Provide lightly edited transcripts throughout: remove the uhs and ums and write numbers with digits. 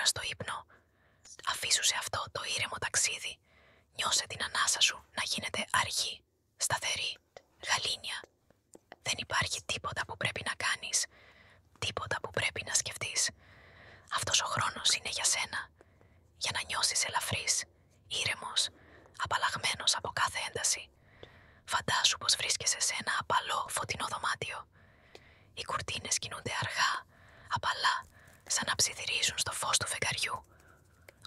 στο ύπνο. Αφήσου σε αυτό το ήρεμο ταξίδι. Νιώσε την ανάσα σου να γίνεται αργή, σταθερή, γαλήνια. Δεν υπάρχει τίποτα που πρέπει να κάνεις, τίποτα που πρέπει να σκεφτείς. Αυτός ο χρόνος είναι για σένα, για να νιώσεις ελαφρύς, ήρεμος, απαλλαγμένος από κάθε ένταση. Φαντάσου πως βρίσκεσαι σε ένα απαλό, φωτεινό δωμάτιο. Οι κουρτίνες κινούνται αργά, απαλά, σαν να ψιθυρίζουν στο φως του φεγγαριού.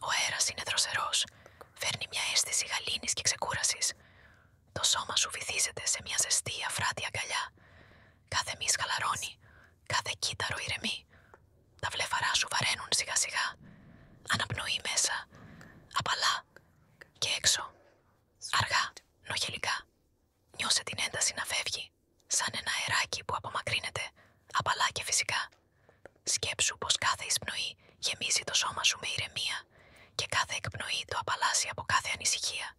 Ο αέρας είναι δροσερός, φέρνει μια αίσθηση γαλήνης και ξεκούρασης. Το σώμα σου βυθίζεται σε μια ζεστή, αφράτη αγκαλιά. Κάθε μυς χαλαρώνει, κάθε κύτταρο ηρεμεί. Τα βλέφαρά σου βαραίνουν σιγά σιγά. Αναπνοή μέσα, απαλά και έξω. Αργά, νοχελικά. Νιώσε την ένταση να φεύγει, σαν ένα αεράκι που απομακρύνεται, απαλά και φυσικά. Σκέψου πως κάθε εισπνοή γεμίζει το σώμα σου με ηρεμία και κάθε εκπνοή το απαλλάσσει από κάθε ανησυχία.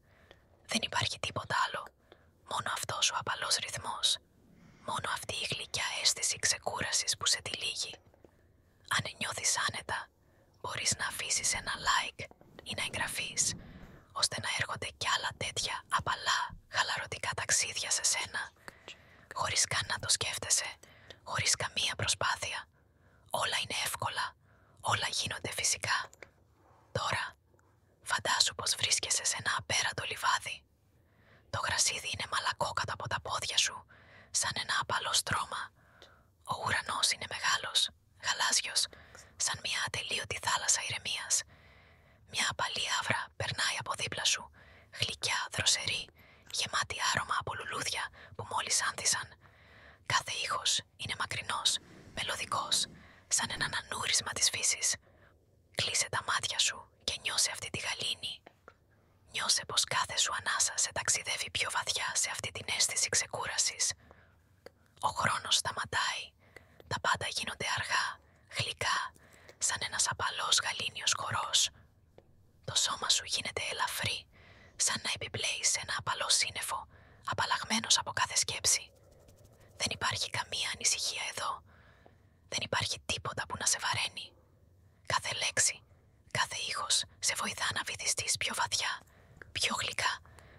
Δεν υπάρχει τίποτα άλλο, μόνο αυτός ο απαλός ρυθμός, μόνο αυτή η γλυκιά αίσθηση ξεκούρασης που σε τυλίγει. Αν νιώθεις άνετα, μπορείς να αφήσεις ένα like ή να εγγραφείς, ώστε να έρχονται κι άλλα τέτοια απαλά, χαλαρωτικά ταξίδια σε σένα, χωρίς καν να το σκέφτεσαι, χωρίς καμία προσπάθεια. Όλα είναι εύκολα, όλα γίνονται φυσικά. Τώρα, φαντάσου πως βρίσκεσαι σε ένα απέραντο λιβάδι. Το γρασίδι είναι μαλακό κάτω από τα πόδια σου, σαν ένα απαλό στρώμα. Ο ουρανός είναι μεγάλος, γαλάζιος, σαν μια ατελείωτη θάλασσα ηρεμίας. Μια απαλή άβρα περνάει από δίπλα σου, γλυκιά, δροσερή, γεμάτη άρωμα από λουλούδια που μόλις άνθησαν. Κάθε ήχος είναι μακρινός, μελωδικός, σαν ένα ανούρισμα της φύσης. Κλείσε τα μάτια σου και νιώσε αυτή τη γαλήνη. Νιώσε πως κάθε σου ανάσα σε ταξιδεύει πιο βαθιά σε αυτή την αίσθηση ξεκούρασης. Ο χρόνος σταματάει, τα πάντα γίνονται αργά, γλυκά, σαν ένας απαλός γαλήνιος χορός. Το σώμα σου γίνεται ελαφρύ, σαν να επιπλέει σε ένα απαλό σύννεφο, απαλλαγμένος από κάθε σκέψη. Δεν υπάρχει καμία ανησυχία εδώ. Δεν υπάρχει τίποτα που να σε βαραίνει. Κάθε λέξη, κάθε ήχος σε βοηθά να βυθιστείς πιο βαθιά, πιο γλυκά,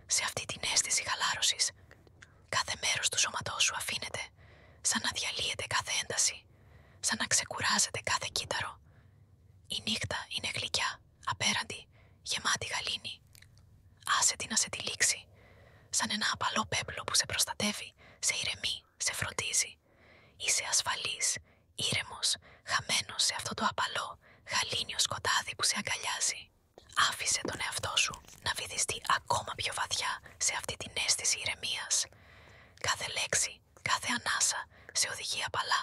σε αυτή την αίσθηση χαλάρωσης. Κάθε μέρος του σώματός σου αφήνεται, σαν να διαλύεται κάθε ένταση, σαν να ξεκουράζεται κάθε κύτταρο. Η νύχτα είναι γλυκιά, απέραντη, γεμάτη γαλήνη. Άσε τη να σε τυλίξει, σαν ένα απαλό πέπλο που σε προστατεύει, σε ηρεμεί, σε φροντίζει. Είσαι ασφαλής, ήρεμος, χαμένος σε αυτό το απαλό, γαλήνιο σκοτάδι που σε αγκαλιάζει. Άφησε τον εαυτό σου να βυθιστεί ακόμα πιο βαθιά σε αυτή την αίσθηση ηρεμίας. Κάθε λέξη, κάθε ανάσα σε οδηγεί απαλά,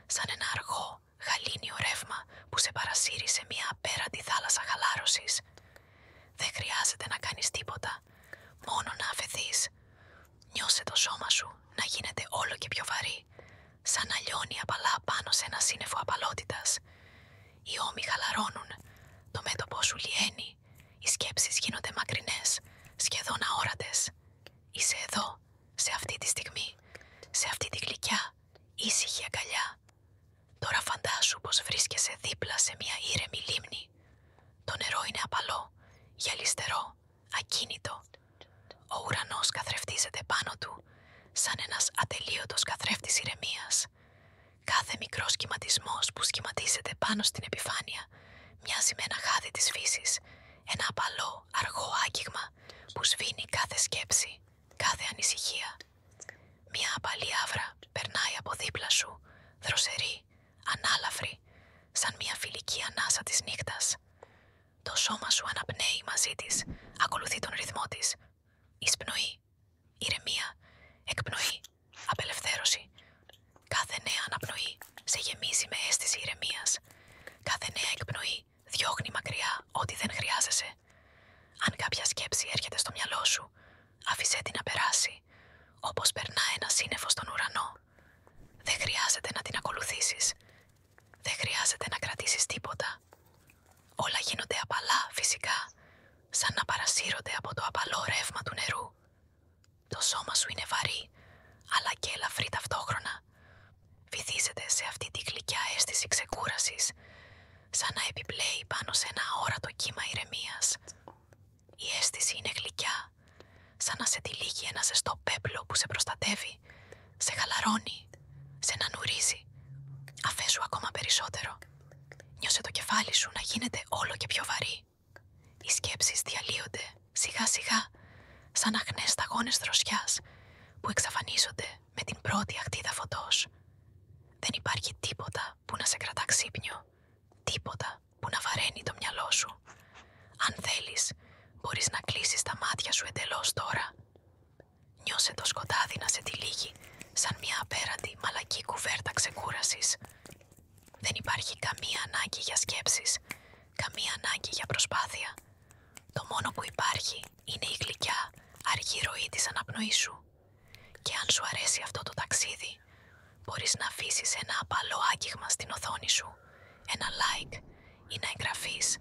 σαν ένα αργό, γαλήνιο ρεύμα που σε παρασύρει σε μια απέραντη θάλασσα χαλάρωσης. Δεν χρειάζεται να κάνεις τίποτα, μόνο να αφεθείς. Νιώσε το σώμα σου να γίνεται όλο και πιο βαρύ, σαν να λιώνει απαλά πάνω σε ένα σύννεφο απαλότητας. Οι ώμοι χαλαρώνουν, το μέτωπό σου λιένει, οι σκέψεις γίνονται μακρινές, σχεδόν αόρατες. Είσαι εδώ, σε αυτή τη στιγμή, σε αυτή τη γλυκιά, ήσυχη αγκαλιά. Τώρα φαντάσου πως βρίσκεσαι δίπλα σε μια ήρεμη λίμνη. Το νερό είναι απαλό, γυαλιστερό, ακίνητο. Ο ουρανός καθρεφτίζεται πάνω του, σαν ένας ατελείωτος καθρέφτης ηρεμίας. Κάθε μικρός σχηματισμός που σχηματίζεται πάνω στην επιφάνεια μοιάζει με ένα χάδι της φύσης, ένα απαλό, αργό άγγιγμα που σβήνει κάθε σκέψη, κάθε ανησυχία. Μια απαλή άβρα περνάει από δίπλα σου, δροσερή, ανάλαφρη, σαν μια φιλική ανάσα της νύχτας. Το σώμα σου αναπνέει μαζί της, ακολουθεί τον ρυθμό της. Εισπνοή, ηρεμία, εκπνοή, απελευθέρωση. Κάθε νέα αναπνοή σε γεμίζει με αίσθηση ηρεμίας. Κάθε νέα εκπνοή διώχνει μακριά ό,τι δεν χρειάζεσαι. Αν κάποια σκέψη έρχεται στο μυαλό σου, άφησέ την να περάσει, όπως περνά ένα σύννεφο στον ουρανό. Δεν χρειάζεται να την ακολουθήσεις. Δεν χρειάζεται να κρατήσεις τίποτα. Όλα γίνονται απαλά, φυσικά, σαν να παρασύρονται από το απαλό ρεύμα του νερού. Το σώμα σου είναι βαρύ, αλλά και ελαφρύ ταυτόχρονα. Βυθίζεται σε αυτή τη γλυκιά αίσθηση ξεκούρασης, σαν να επιπλέει πάνω σε έπλο που σε προστατεύει, σε χαλαρώνει, σε νανουρίζει. Αφέσου ακόμα περισσότερο. Νιώσε το κεφάλι σου να γίνεται όλο και πιο βαρύ. Οι σκέψεις διαλύονται σιγά σιγά, σαν αχνές σταγόνες δροσιάς που εξαφανίζονται με την πρώτη αχτίδα φωτός. Δεν υπάρχει τίποτα που να σε κρατά ξύπνιο, τίποτα που να βαραίνει το μυαλό σου. Αν θέλεις, μπορείς να κλείσεις τα μάτια σου εντελώς τώρα. Νιώσε το σκοτάδι να σε τυλίγει σαν μια απέραντη μαλακή κουβέρτα ξεκούρασης. Δεν υπάρχει καμία ανάγκη για σκέψεις, καμία ανάγκη για προσπάθεια. Το μόνο που υπάρχει είναι η γλυκιά, αργή ροή της αναπνοής σου. Και αν σου αρέσει αυτό το ταξίδι, μπορείς να αφήσεις ένα απαλό άγγιγμα στην οθόνη σου, ένα like ή να εγγραφείς,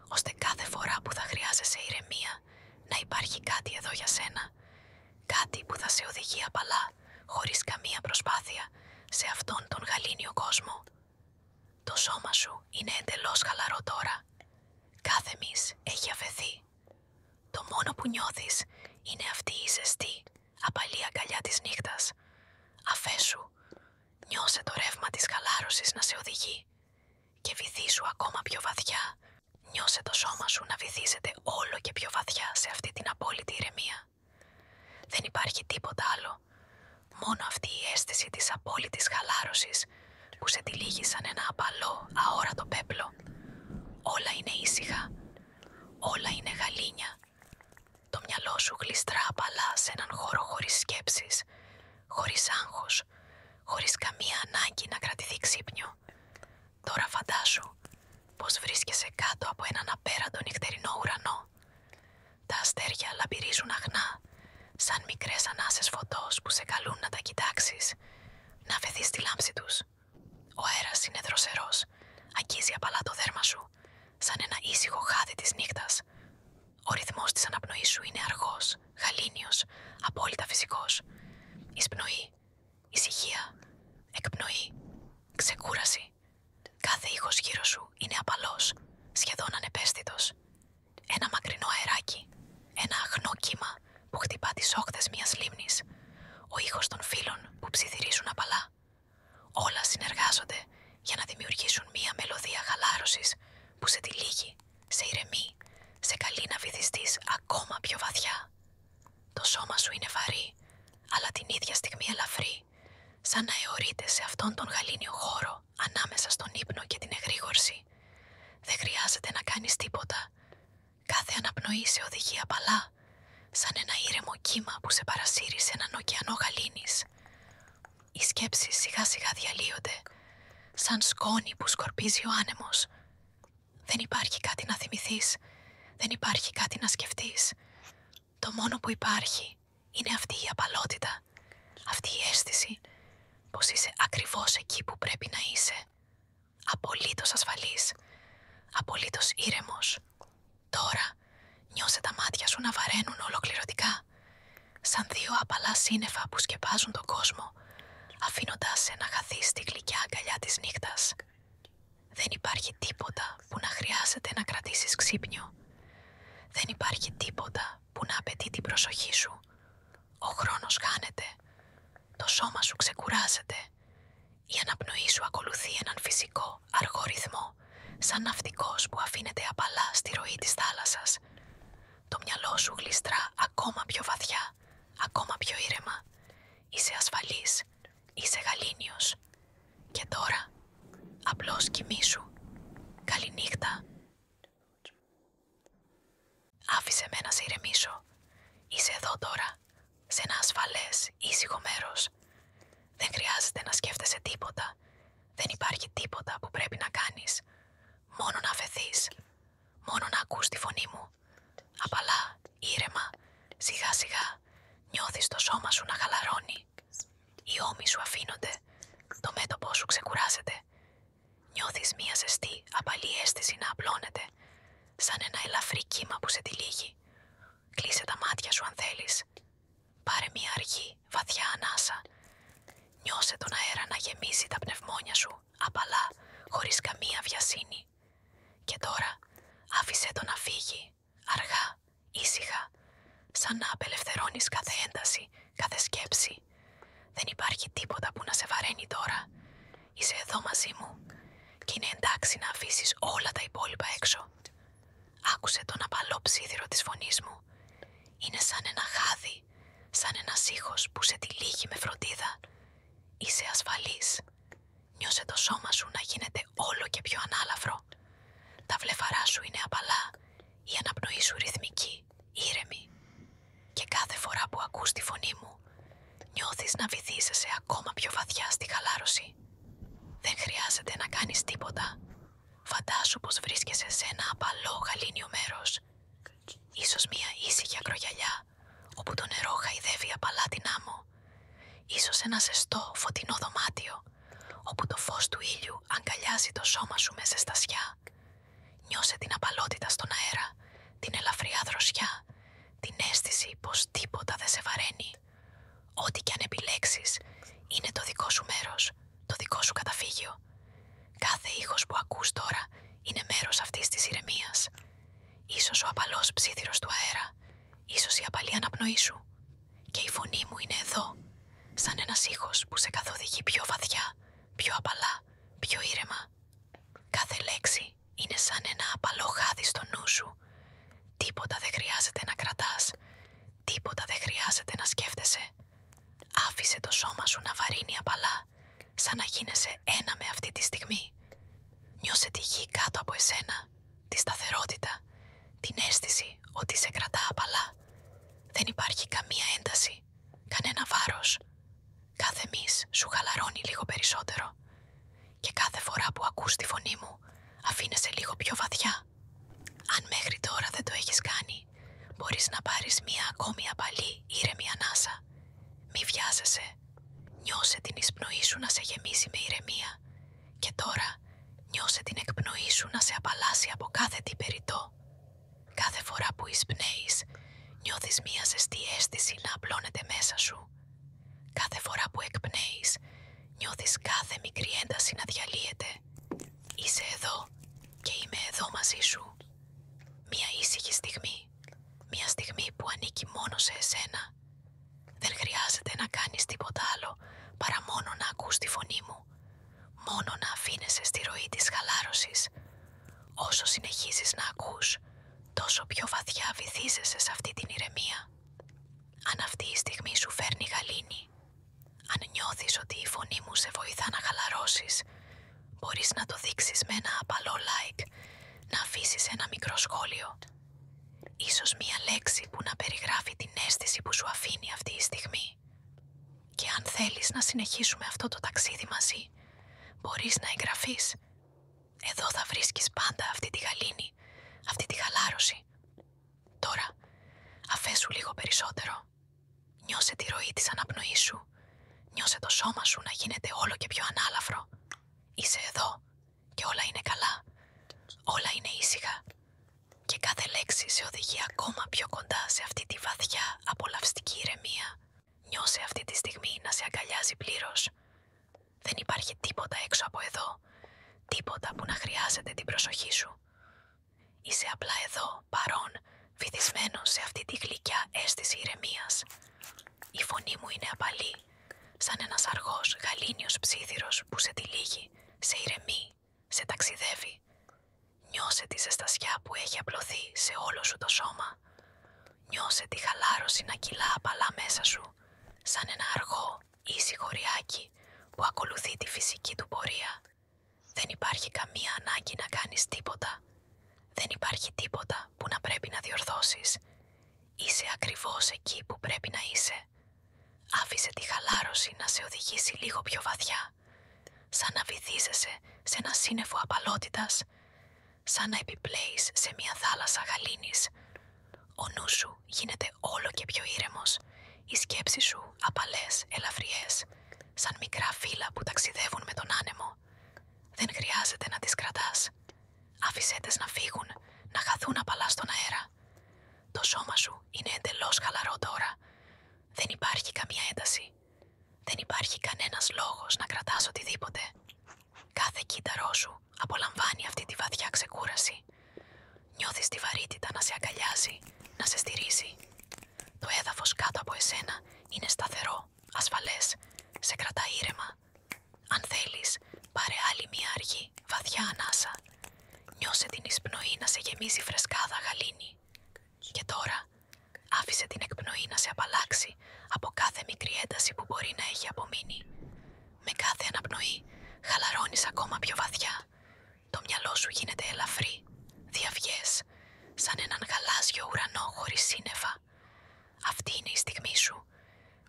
ώστε κάθε φορά που θα χρειάζεσαι ηρεμία να υπάρχει κάτι εδώ για σένα. Κάτι που θα σε οδηγεί απαλά, χωρίς καμία προσπάθεια, σε αυτόν τον γαλήνιο κόσμο. Το σώμα σου είναι εντελώς χαλαρό τώρα. Κάθε μυς έχει αφαιθεί. Το μόνο που νιώθεις είναι αυτή η ζεστή, απαλή αγκαλιά της νύχτας. Αφέσου, νιώσε το ρεύμα της χαλάρωσης να σε οδηγεί και βυθίσου ακόμα πιο βαθιά. Νιώσε το σώμα σου να βυθίζεται όλο και πιο βαθιά σε αυτή την απόλυτη ηρεμία. Δεν υπάρχει τίποτα άλλο. Μόνο αυτή η αίσθηση της απόλυτης χαλάρωσης που σε τυλίγει σαν ένα απαλό, αόρατο πέπλο. Όλα είναι ήσυχα. Όλα είναι γαλήνια. Το μυαλό σου γλιστρά απαλά σε έναν χώρο χωρίς σκέψεις, χωρίς άγχος, χωρίς καμία ανάγκη να κρατηθεί ξύπνιο. Τώρα φαντάσου πως βρίσκεσαι κάτω από έναν απέραντο νυχτερινό ουρανό. Τα αστέρια λαμπυρίζουν αχνά, σαν μικρές ανάσες φωτός που σε καλούν να τα κοιτάξεις, να αφαιθείς τη λάμψη τους. Ο αέρας είναι δροσερός, αγγίζει απαλά το δέρμα σου, σαν ένα ήσυχο χάδι της νύχτας. Ο ρυθμός της αναπνοής σου είναι αργός, γαλήνιος, απόλυτα φυσικός. Εισπνοή, ησυχία, εκπνοή, ξεκούραση. Κάθε ήχος γύρω σου είναι απαλός, σχεδόν ανεπαίσθητος. Ένα μακρινό αεράκι, ένα αχνό κύμα που χτυπά τις όχθες μιας λίμνης, ο ήχος των φύλων που ψιθυρίζουν απαλά. Όλα συνεργάζονται για να δημιουργήσουν μια μελωδία χαλάρωσης που σε τυλίγει, σε ηρεμεί, σε καλεί να βυθιστείς ακόμα πιο βαθιά. Το σώμα σου είναι βαρύ, αλλά την ίδια στιγμή ελαφρύ, σαν να αιωρείται σε αυτόν τον γαλήνιο χώρο ανάμεσα στον ύπνο και την εγρήγορση. Δεν χρειάζεται να κάνεις τίποτα. Κάθε αναπνοή σε οδηγεί απαλά, σαν ένα ήρεμο κύμα που σε παρασύρει σε έναν ωκεανό γαλήνης. Οι σκέψεις σιγά σιγά διαλύονται, σαν σκόνη που σκορπίζει ο άνεμος. Δεν υπάρχει κάτι να θυμηθείς, δεν υπάρχει κάτι να σκεφτείς. Το μόνο που υπάρχει είναι αυτή η απαλότητα, αυτή η αίσθηση πως είσαι ακριβώς εκεί που πρέπει να είσαι. Απολύτως ασφαλής, απολύτως ήρεμος. Τώρα νιώσε τα μάτια σου να βαραίνουν ολοκληρωτικά, σαν δύο απαλά σύννεφα που σκεπάζουν τον κόσμο, αφήνοντας σε να χαθείς στη γλυκιά αγκαλιά της νύχτας. Δεν υπάρχει τίποτα που να χρειάζεται να κρατήσεις ξύπνιο. Δεν υπάρχει τίποτα που να απαιτεί την προσοχή σου. Ο χρόνος χάνεται. Το σώμα σου ξεκουράζεται. Η αναπνοή σου ακολουθεί έναν φυσικό, αργό ρυθμό, σαν ναυτικός που αφήνεται απαλά στη ροή της θάλασσας. Το μυαλό σου γλιστρά ακόμα πιο βαθιά, ακόμα πιο ήρεμα. Είσαι ασφαλής, είσαι γαλήνιος. Και τώρα, απλώς κοιμήσου. Καληνύχτα. Άφησε με να σε ηρεμήσω. Είσαι εδώ τώρα, σε ένα ασφαλές, ήσυχο μέρος. Δεν χρειάζεται να σκέφτεσαι τίποτα. Δεν υπάρχει τίποτα που πρέπει να κάνεις. Μόνο να αφαιθείς. Μόνο να ακούς τη φωνή μου. Απαλά, ήρεμα, σιγά σιγά, νιώθεις το σώμα σου να χαλαρώνει. Οι ώμοι σου αφήνονται. Το μέτωπό σου ξεκουράζεται. Νιώθεις μια ζεστή, απαλή αίσθηση να απλώνεται, σαν ένα ελαφρύ κύμα που σε τυλίγει. Κλείσε τα μάτια σου αν θέλεις. Πάρε μια αργή, βαθιά ανάσα. Νιώσε τον αέρα να γεμίσει τα πνευμόνια σου, απαλά, χωρίς καμία βιασύνη. Και τώρα, άφησέ το να φύγει, αργά, ήσυχα, σαν να απελευθερώνεις κάθε ένταση, κάθε σκέψη. Δεν υπάρχει τίποτα που να σε βαραίνει τώρα. Είσαι εδώ μαζί μου και είναι εντάξει να αφήσεις όλα τα υπόλοιπα έξω. Άκουσε τον απαλό ψίθυρο της φωνής μου. Είναι σαν ένα χάδι, σαν ένας ήχος που σε τυλίγει με φροντίδα. Είσαι ασφαλής. Νιώσε το σώμα σου να γίνεται όλο και πιο ανάλαφρο. Τα βλεφαρά σου είναι απαλά, η αναπνοή σου ρυθμική, ήρεμη. Και κάθε φορά που ακούς τη φωνή μου, νιώθεις να βυθίζεσαι ακόμα πιο βαθιά στη χαλάρωση. Δεν χρειάζεται να κάνεις τίποτα. Φαντάσου πως βρίσκεσαι σε ένα απαλό γαλήνιο μέρος. Ίσως μια ήσυχη ακρογιαλιά, όπου το νερό χαϊδεύει απαλά την άμμο. Ίσως ένα ζεστό, φωτεινό δωμάτιο, όπου το φως του ήλιου αγκαλιάζει το σώμα σου με ζεστασιά. Νιώσε την απαλότητα στον αέρα, την ελαφριά δροσιά, την αίσθηση πως τίποτα δεν σε βαραίνει. Ό,τι κι αν επιλέξεις, είναι το δικό σου μέρος, το δικό σου καταφύγιο. Κάθε ήχος που ακούς τώρα είναι μέρος αυτής της ηρεμίας. Ίσως ο απαλός ψίθυρος του αέρα, ίσως η απαλή αναπνοή σου. Και η φωνή μου είναι εδώ, σαν ένας ήχος που σε καθοδηγεί πιο βαθιά, πιο απαλά, πιο ήρεμα. Κάθε λέξη είναι σαν ένα απαλό χάδι στο νου σου. Τίποτα δεν χρειάζεται να κρατάς, τίποτα δεν χρειάζεται να σκέφτεσαι. Άφησε το σώμα σου να βαρύνει απαλά, σαν να γίνεσαι ένα με αυτή τη στιγμή. Νιώσε τη γη κάτω από εσένα, τη σταθερότητα, την αίσθηση ότι σε κρατά απαλά. Δεν υπάρχει καμία ένταση, κανένα βάρος. Κάθε μυς σου χαλαρώνει λίγο περισσότερο. Και κάθε φορά που ακούς τη φωνή μου, αφήνεσαι λίγο πιο βαθιά. Αν μέχρι τώρα δεν το έχεις κάνει, μπορείς να πάρεις μία ακόμη απαλή, ήρεμη ανάσα. Μη βιάζεσαι. Νιώσε την εισπνοή σου να σε γεμίσει με ηρεμία. Και τώρα νιώσε την εκπνοή σου να σε απαλλάσει από κάθε τι περιττό. Κάθε φορά που εισπνέεις, νιώθεις μία ζεστή αίσθηση να απλώνεται μέσα σου. Κάθε φορά που εκπνέεις, νιώθεις κάθε μικρή ένταση να διαλύεται. Είσαι εδώ και είμαι εδώ μαζί σου. Μία ήσυχη στιγμή. Μία στιγμή που ανήκει μόνο σε εσένα. Δεν χρειάζεται να κάνεις τίποτα άλλο παρά μόνο να ακούς τη φωνή μου. Μόνο να αφήνεσαι στη ροή της χαλάρωσης. Όσο συνεχίζεις να ακούς, τόσο πιο βαθιά βυθίζεσαι σε αυτή την ηρεμία. Αν αυτή η στιγμή σου φέρνει γαλήνη, αν νιώθεις ότι η φωνή μου σε βοηθά να χαλαρώσεις, μπορείς να το δείξεις με ένα απαλό like, να αφήσεις ένα μικρό σχόλιο. Ίσως μία λέξη που να περιγράφει την αίσθηση που σου αφήνει αυτή η στιγμή. Και αν θέλεις να συνεχίσουμε αυτό το ταξίδι μαζί, μπορείς να εγγραφείς. Εδώ θα βρίσκεις πάντα αυτή τη γαλήνη, αυτή τη χαλάρωση. Τώρα, αφέσου λίγο περισσότερο. Νιώσε τη ροή της αναπνοής σου. Νιώσε το σώμα σου να γίνεται όλο και πιο ανάλαφρο. Είσαι εδώ και όλα είναι καλά. Όλα είναι ήσυχα. Και κάθε λέξη σε οδηγεί ακόμα πιο κοντά σε αυτή τη βαθιά απολαυστική ηρεμία. Νιώσε αυτή τη στιγμή να σε αγκαλιάζει πλήρως. Δεν υπάρχει τίποτα έξω από εδώ. Τίποτα που να χρειάζεται την προσοχή σου. Είσαι απλά εδώ, παρόν, βυθισμένος σε αυτή τη γλυκιά αίσθηση ηρεμίας. Η φωνή μου είναι απαλή, σαν ένας αργός γαλήνιος ψίθυρος που σε τυλίγει, σε ηρεμεί, σε ταξιδεύει. Νιώσε τη ζεστασιά που έχει απλωθεί σε όλο σου το σώμα. Νιώσε τη χαλάρωση να κυλά απαλά μέσα σου, σαν ένα αργό, ήσυχο ριάκι που ακολουθεί τη φυσική του πορεία. Δεν υπάρχει καμία ανάγκη να κάνεις τίποτα. Δεν υπάρχει τίποτα που να πρέπει να διορθώσεις. Είσαι ακριβώς εκεί που πρέπει να είσαι. Άφησε τη χαλάρωση να σε οδηγήσει λίγο πιο βαθιά. Σαν να βυθίζεσαι σε ένα σύννεφο απαλότητας. Σαν να επιπλέεις σε μια θάλασσα γαλήνης. Ο νους σου γίνεται όλο και πιο ήρεμος. Οι σκέψεις σου απαλές, ελαφριές. Σαν μικρά φύλλα που ταξιδεύουν με τον άνεμο. Δεν χρειάζεται να τις κρατάς. Άφησέ τες να φύγουν, να χαθούν απαλά στον αέρα. Το σώμα σου είναι εντελώς χαλαρό τώρα. Δεν υπάρχει καμία ένταση. Δεν υπάρχει κανένας λόγος να κρατάς οτιδήποτε. Κάθε κύτταρό σου απολαμβάνει αυτή τη βαθιά ξεκούραση. Νιώθεις τη βαρύτητα να σε αγκαλιάζει, να σε στηρίζει. Το έδαφος κάτω από εσένα είναι σταθερό, ασφαλές, σε κρατά ήρεμα. Αν θέλεις, πάρε άλλη μια αργή, βαθιά ανάσα. Νιώσε την εισπνοή να σε γεμίζει φρεσκάδα γαλήνη. Και τώρα, άφησε την εκπνοή να σε απαλλάξει από κάθε μικρή ένταση που μπορεί να έχει απομείνει. Με κάθε αναπνοή, χαλαρώνεις ακόμα πιο βαθιά. Το μυαλό σου γίνεται ελαφρύ, διαβιές, σαν έναν γαλάζιο ουρανό χωρίς σύννεφα. Αυτή είναι η στιγμή σου.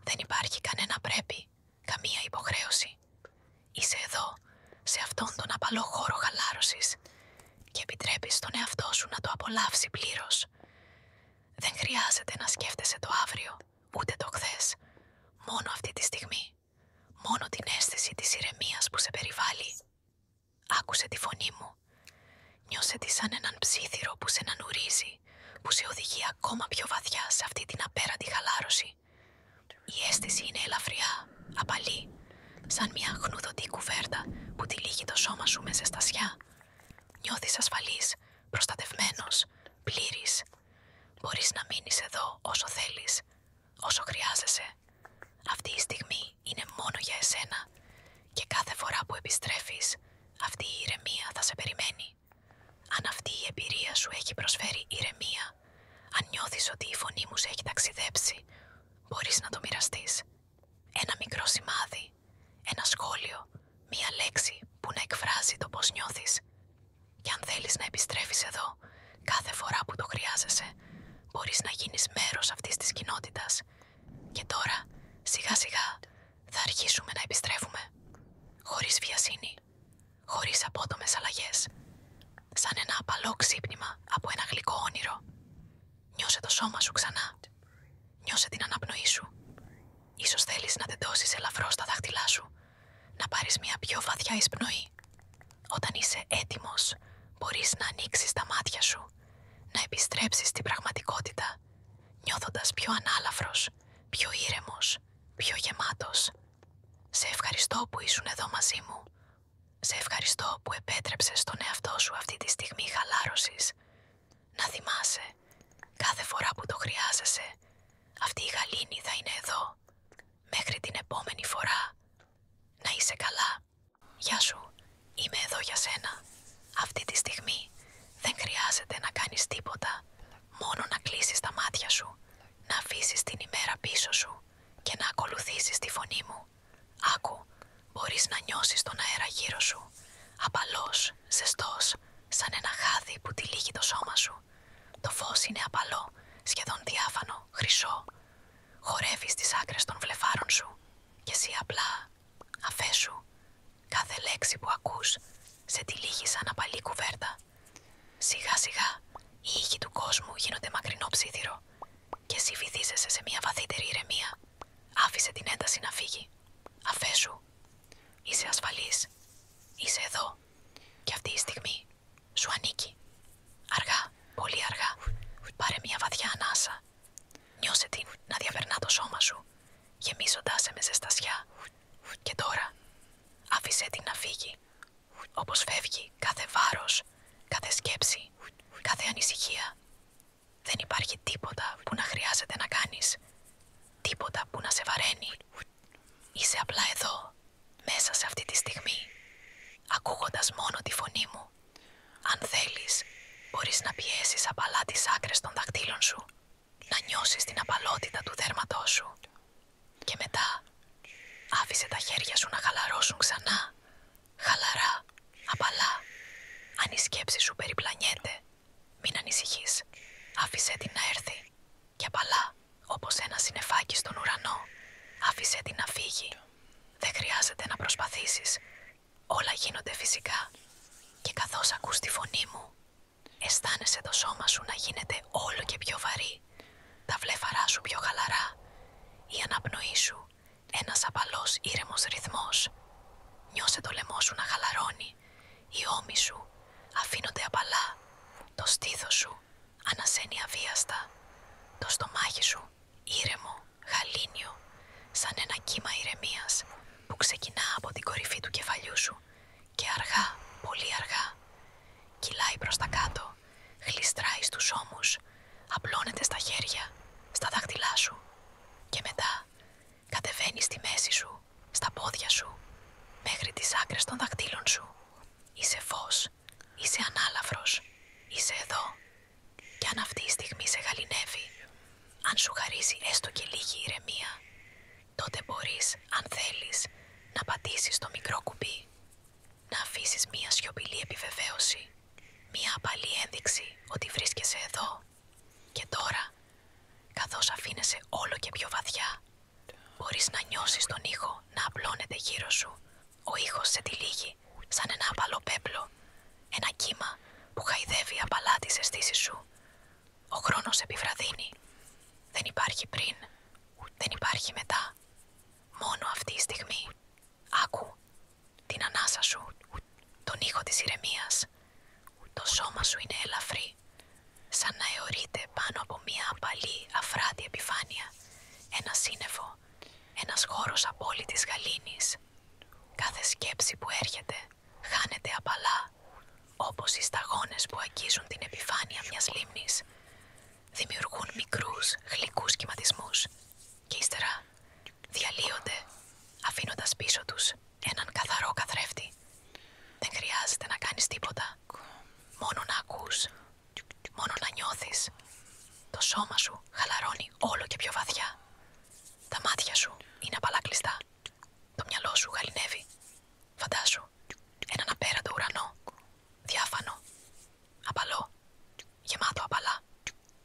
Δεν υπάρχει κανένα πρέπει, καμία υποχρέωση. Είσαι εδώ, σε αυτόν τον απαλό χώρο χαλάρωσης και επιτρέπεις τον εαυτό σου να το απολαύσει πλήρως. Δεν χρειάζεται να σκέφτεσαι το αύριο, ούτε το χθες. Μόνο αυτή τη στιγμή. Μόνο την αίσθηση της ηρεμίας που σε περιβάλλει. Άκουσε τη φωνή μου. Νιώσε τη σαν έναν ψίθυρο που σε νανουρίζει, που σε οδηγεί ακόμα πιο βαθιά σε αυτή την απέραντη χαλάρωση. Η αίσθηση είναι ελαφριά, απαλή, σαν μια χνουδωτή κουβέρτα που τυλίγει το σώμα σου με ζεστασιά. Νιώθεις ασφαλής, προστατευμένος, πλήρης. Μπορείς να μείνεις εδώ όσο θέλεις, όσο χρειάζεσαι. Αυτή η στιγμή είναι μόνο για εσένα και κάθε φορά που επιστρέφεις, αυτή η ηρεμία θα σε περιμένει. Αν αυτή η εμπειρία σου έχει προσφέρει ηρεμία, αν νιώθεις ότι η φωνή μου σε έχει ταξιδέψει, μπορείς να το μοιραστείς. Ένα μικρό σημάδι, ένα σχόλιο, μία λέξη που να εκφράζει το πώς νιώθεις. Και αν θέλεις να επιστρέφεις εδώ, κάθε φορά που το χρειάζεσαι, μπορείς να γίνεις μέρος αυτής της κοινότητας. Και τώρα, σιγά σιγά, θα αρχίσουμε να επιστρέφουμε. Χωρίς βιασύνη, χωρίς απότομες αλλαγές. Σαν ένα απαλό ξύπνημα από ένα γλυκό όνειρο. Νιώσε το σώμα σου ξανά. Νιώσε την αναπνοή σου. Ίσως θέλεις να τεντώσεις ελαφρώς τα δάχτυλά σου. Να πάρεις μια πιο βαθιά εισπνοή. Όταν είσαι έτοιμος, μπορείς να ανοίξεις τα μάτια σου. Να επιστρέψεις στην πραγματικότητα. Νιώθοντας πιο ανάλαφρος, πιο ήρεμος, πιο γεμάτος. Σε ευχαριστώ που ήσουν εδώ μαζί μου. Σε ευχαριστώ που επέτρεψες στον εαυτό σου αυτή τη στιγμή χαλάρωσης. Να θυμάσαι, κάθε φορά που το χρειάζεσαι, αυτή η γαλήνη θα είναι εδώ. Μέχρι την επόμενη φορά. Να είσαι καλά. Γεια σου, είμαι εδώ για σένα. Αυτή τη στιγμή δεν χρειάζεται να κάνεις τίποτα. Μόνο να κλείσεις τα μάτια σου, να αφήσεις την ημέρα πίσω σου και να ακολουθήσεις τη φωνή μου. Άκου, μπορείς να νιώσεις τον αέρα γύρω σου. Απαλός, ζεστός, σαν ένα χάδι που τυλίγει το σώμα σου. Το φως είναι απαλό, σχεδόν διάφανο, χρυσό. Χορεύεις τις άκρες των βλεφάρων σου και εσύ απλά αφέσου. Κάθε λέξη που ακούς σε τυλίγει σαν απαλή κουβέρτα. Σιγά σιγά οι ήχοι του κόσμου γίνονται μακρινό ψίθυρο και εσύ βυθίζεσαι σε μια βαθύτερη ηρεμία. Άφησε την ένταση να φύγει. Αφέσου. Είσαι ασφαλής. Είσαι εδώ. Και αυτή η στιγμή σου ανήκει. Αργά, πολύ αργά, πάρε μια βαθιά ανάσα. Νιώσε την να διαπερνά το σώμα σου, γεμίζοντάς σε με ζεστασιά. Και τώρα, άφησέ την να φύγει. Όπως φεύγει κάθε βάρος, κάθε σκέψη, κάθε ανησυχία. Δεν υπάρχει τίποτα που να χρειάζεται να κάνεις. Τίποτα που να σε βαραίνει. Είσαι απλά εδώ, μέσα σε αυτή τη στιγμή, ακούγοντας μόνο τη φωνή μου. Αν θέλεις, μπορείς να πιέσεις απαλά τις άκρες των δακτύλων σου, να νιώσεις την απαλότητα του δέρματός σου. Και μετά, άφησε τα χέρια σου να χαλαρώσουν ξανά, χαλαρά, απαλά. Αν η σκέψη σου περιπλανιέται, μην ανησυχείς. Άφησε την να έρθει και απαλά, όπως ένα συννεφάκι στον ουρανό, άφησε την να φύγει. Δεν χρειάζεται να προσπαθήσεις. Όλα γίνονται φυσικά. Και καθώς ακούς τη φωνή μου, αισθάνεσαι το σώμα σου να γίνεται όλο και πιο βαρύ. Τα βλέφαρά σου πιο χαλαρά. Η αναπνοή σου, ένας απαλός ήρεμος ρυθμός. Νιώσε το λαιμό σου να χαλαρώνει. Οι ώμοι σου αφήνονται απαλά. Το στήθος σου ανασένει αβίαστα. Το στομάχι σου ήρεμο, γαλήνιο, σαν ένα κύμα ηρεμίας που ξεκινά από την κορυφή του κεφαλιού σου και αργά, πολύ αργά, κυλάει προς τα κάτω, γλιστράει στους ώμους, απλώνεται στα χέρια, στα δάχτυλά σου. Αν θέλεις να πατήσεις το μικρό κουμπί, να αφήσεις μία σιωπηλή επιβεβαίωση, μία απαλή ένδειξη ότι βρίσκεσαι εδώ και τώρα, καθώς αφήνεσαι όλο και πιο βαθιά, μπορείς να νιώσεις τον ήχο να απλώνεται γύρω σου. Ο ήχος σε τυλίγει σαν ένα απαλό πέπλο, ένα κύμα που χαϊδεύει απαλά τις αισθήσεις σου. Ο χρόνος επιβραδύνει. Δεν υπάρχει πριν, δεν υπάρχει μετά. Μόνο αυτή η στιγμή. Άκου την ανάσα σου, τον ήχο της ηρεμίας. Το σώμα σου είναι ελαφρύ, σαν να αιωρείται πάνω από μια απαλή, αφράτη επιφάνεια. Ένα σύννεφο, ένας χώρος απόλυτης γαλήνης. Κάθε σκέψη που έρχεται χάνεται απαλά, όπως οι σταγόνες που αγγίζουν την επιφάνεια μιας λίμνης. Δημιουργούν μικρούς, γλυκούς κυματισμούς και ύστερα διαλύονται, αφήνοντας πίσω τους έναν καθαρό καθρέφτη. Δεν χρειάζεται να κάνεις τίποτα, μόνο να ακούς, μόνο να νιώθεις. Το σώμα σου χαλαρώνει όλο και πιο βαθιά. Τα μάτια σου είναι απαλά κλειστά. Το μυαλό σου γαληνεύει. Φαντάσου έναν απέραντο ουρανό, διάφανο, απαλό, γεμάτο απαλά,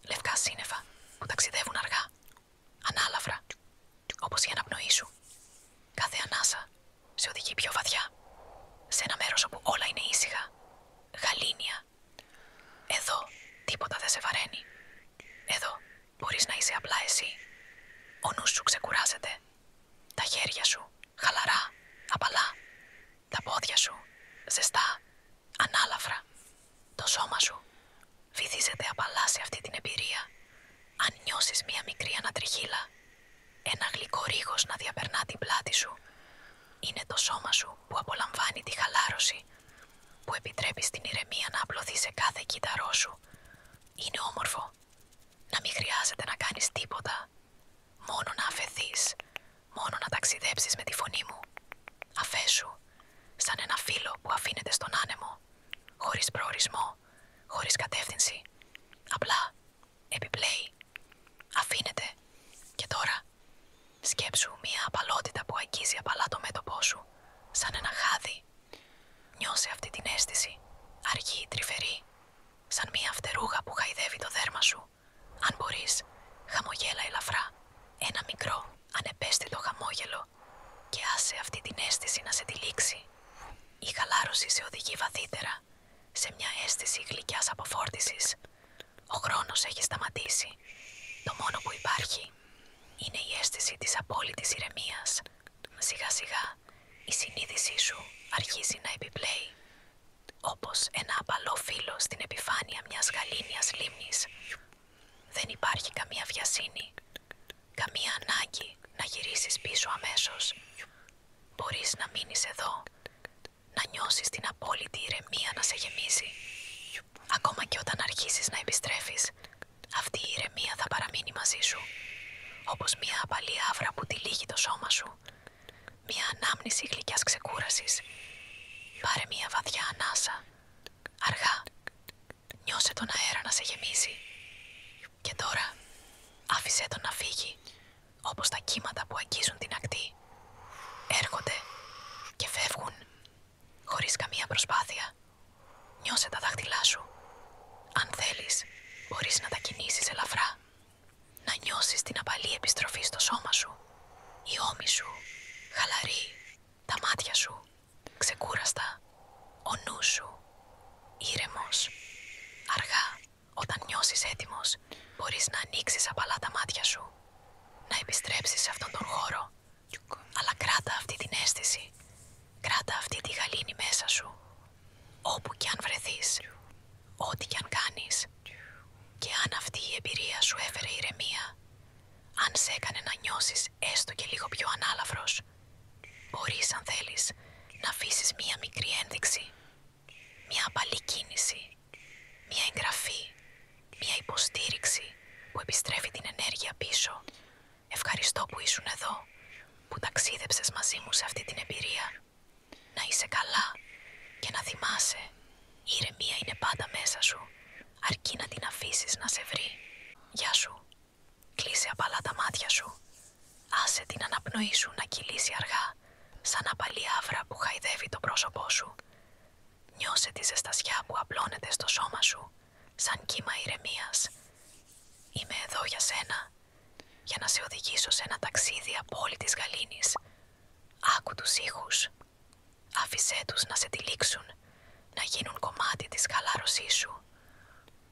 λευκά σύννεφα που ταξιδεύουν αργά, ανάλαφρα, όπως η αναπνοή σου. Κάθε ανάσα σε οδηγεί πιο βαθιά, σε ένα μέρος όπου όλα είναι ήσυχα, γαλήνια. Εδώ τίποτα δεν σε βαραίνει. Εδώ μπορείς να είσαι απλά εσύ. Ο νους σου ξεκουράζεται. Τα χέρια σου χαλαρά, απαλά. Τα πόδια σου ζεστά, ανάλαφρα. Το σώμα σου βυθίζεται απαλά σε αυτή την εμπειρία. Αν νιώσεις μία μικρή ανατριχύλα, ένα γλυκό ρίγος να διαπερνά την πλάτη σου, είναι το σώμα σου που απολαμβάνει τη χαλάρωση, που επιτρέπει στην ηρεμία να απλωθεί σε κάθε κύτταρό σου. Είναι όμορφο να μην χρειάζεται να κάνεις τίποτα, μόνο να αφεθείς, μόνο να ταξιδέψεις με τη φωνή μου. Αφέσου, σαν ένα φύλλο που αφήνεται στον άνεμο, χωρίς προορισμό, χωρίς κατεύθυνση. Απλά επιπλέει, αφήνεται. Και τώρα σκέψου μια απαλότητα που αγγίζει απαλά το μέτωπό σου, σαν ένα χάδι. Νιώσε αυτή την αίσθηση, αργή, τρυφερή, σαν μια φτερούγα που χαϊδεύει το δέρμα σου. Αν μπορείς, χαμογέλα ελαφρά, ένα μικρό, ανεπαίσθητο χαμόγελο, και άσε αυτή την αίσθηση να σε τυλίξει. Η χαλάρωση σε οδηγεί βαθύτερα, σε μια αίσθηση γλυκιάς αποφόρτισης. Ο χρόνος έχει σταματήσει. Το μόνο που υπάρχει είναι η αίσθηση της απόλυτης ηρεμίας. Σιγά σιγά η συνείδησή σου αρχίζει να επιπλέει, όπως ένα απαλό φύλλο στην επιφάνεια μιας γαλήνιας λίμνης. Δεν υπάρχει καμία βιασύνη, καμία ανάγκη να γυρίσεις πίσω αμέσως. Μπορείς να μείνεις εδώ, να νιώσεις την απόλυτη ηρεμία να σε γεμίζει. Ακόμα και όταν αρχίσεις να επιστρέφεις, αυτή η ηρεμία θα παραμείνει μαζί σου, όπως μια απαλή άβρα που τυλίγει το σώμα σου. Μια ανάμνηση γλυκιάς ξεκούρασης. Πάρε μια βαθιά ανάσα, αργά. Νιώσε τον αέρα να σε γεμίζει. Και τώρα άφησέ τον να φύγει, όπως τα κύματα που αγγίζουν την ακτή. Έρχονται και φεύγουν, χωρίς καμία προσπάθεια. Νιώσε τα δάχτυλά σου. Αν θέλεις, μπορείς να τα κινήσεις ελαφρά. Να νιώσεις την απαλή επιστροφή στο σώμα σου. Η ώμη σου χαλαρή, τα μάτια σου ξεκούραστα, ο νους σου ήρεμος. Αργά, όταν νιώσεις έτοιμος, μπορείς να ανοίξεις απαλά τα μάτια σου, να επιστρέψεις σε αυτόν τον χώρο. Αλλά κράτα αυτή την αίσθηση, κράτα αυτή τη γαλήνη μέσα σου, όπου κι αν βρεθείς, ό,τι κι αν κάνεις. Και αν αυτή η εμπειρία σου έφερε ηρεμία, αν σε έκανε να νιώσεις έστω και λίγο πιο ανάλαφρος, μπορείς, αν θέλεις, να αφήσεις μία μικρή ένδειξη, μία απαλή κίνηση, μία εγγραφή, μία υποστήριξη που επιστρέφει την ενέργεια πίσω. Ευχαριστώ που ήσουν εδώ, που ταξίδεψες μαζί μου σε αυτή την εμπειρία. Να είσαι καλά και να θυμάσαι, η ηρεμία είναι πάντα μέσα σου, αρκεί να την αφήσεις να σε βρει. Γεια σου. Κλείσε απαλά τα μάτια σου. Άσε την αναπνοή σου να κυλήσει αργά. σαν απαλή άβρα που χαϊδεύει το πρόσωπό σου. Νιώσε τη ζεστασιά που απλώνεται στο σώμα σου, σαν κύμα ηρεμίας. Είμαι εδώ για σένα, για να σε οδηγήσω σε ένα ταξίδι απόλυτης γαλήνης. Άκου τους ήχους. Άφησέ τους να σε τυλίξουν, να γίνουν κομμάτι της χαλάρωσής σου.